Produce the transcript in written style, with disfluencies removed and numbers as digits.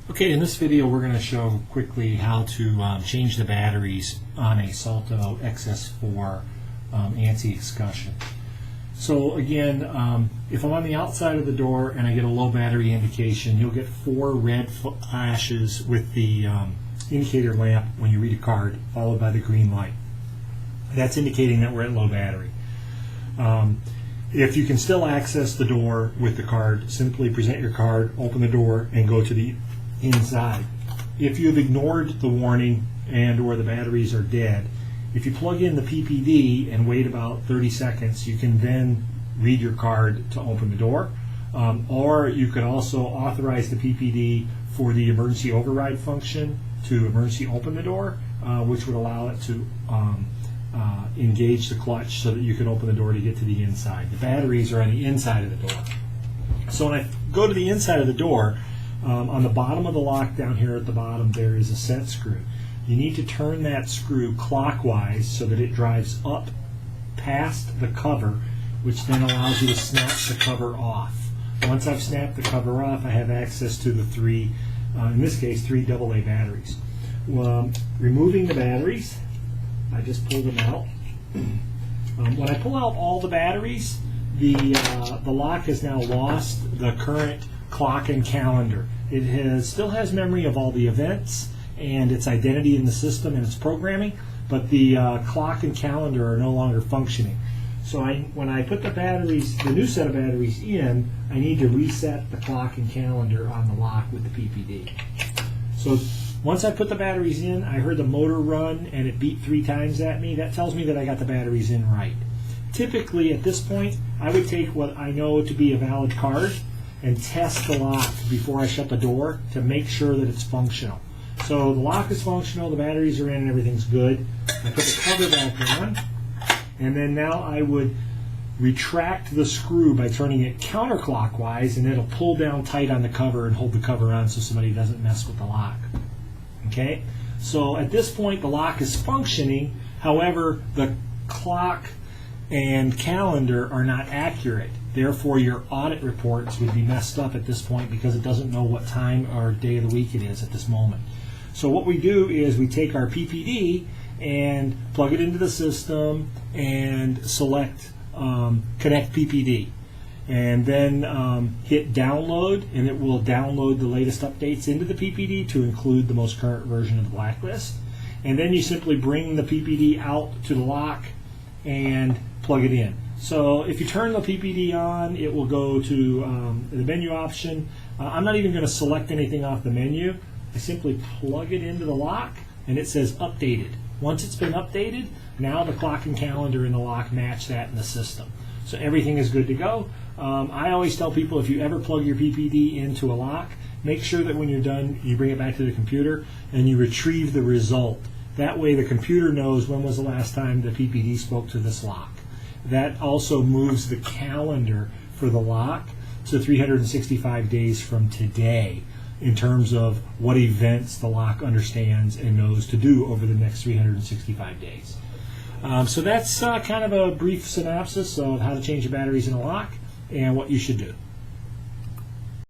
Okay, in this video we're going to show quickly how to change the batteries on a Salto XS4 ANSI excursion. So again, if I'm on the outside of the door and I get a low battery indication, you'll get 4 red flashes with the indicator lamp when you read a card, followed by the green light. That's indicating that we're at low battery. If you can still access the door with the card, simply present your card, open the door, and go to the inside. If you've ignored the warning and or the batteries are dead, if you plug in the PPD and wait about 30 seconds, you can then read your card to open the door. Or you could also authorize the PPD for the emergency override function to emergency open the door, which would allow it to engage the clutch so that you can open the door to get to the inside. The batteries are on the inside of the door. So when I go to the inside of the door, on the bottom of the lock down here at the bottom there is a set screw. You need to turn that screw clockwise so that it drives up past the cover, which then allows you to snap the cover off. Once I've snapped the cover off, I have access to the 3, in this case 3 AA batteries. Removing the batteries, I just pulled them out. When I pull out all the batteries, the lock has now lost the current clock and calendar. It still has memory of all the events and its identity in the system and its programming, but the clock and calendar are no longer functioning. So when I put the batteries, the new set of batteries in, I need to reset the clock and calendar on the lock with the PPD. So once I put the batteries in, I heard the motor run and it beat 3 times at me. That tells me that I got the batteries in right. Typically at this point, I would take what I know to be a valid card and test the lock before I shut the door to make sure that it's functional. So the lock is functional, the batteries are in, and everything's good. I put the cover back on, and then now I would retract the screw by turning it counterclockwise, and it'll pull down tight on the cover and hold the cover on so somebody doesn't mess with the lock. Okay? So at this point the lock is functioning, however the clock and calendar are not accurate. Therefore, your audit reports would be messed up at this point because it doesn't know what time or day of the week it is at this moment. So what we do is we take our PPD and plug it into the system and select Connect PPD. And then hit download, and it will download the latest updates into the PPD to include the most current version of the blacklist. And then you simply bring the PPD out to the lock and plug it in. So if you turn the PPD on, it will go to the menu option. I'm not even going to select anything off the menu. I simply plug it into the lock, and it says updated. Once it's been updated, now the clock and calendar in the lock match that in the system. So everything is good to go. I always tell people, if you ever plug your PPD into a lock, make sure that when you're done, you bring it back to the computer and you retrieve the result. That way the computer knows when was the last time the PPD spoke to this lock. That also moves the calendar for the lock to 365 days from today in terms of what events the lock understands and knows to do over the next 365 days. So that's kind of a brief synopsis of how to change the batteries in a lock and what you should do.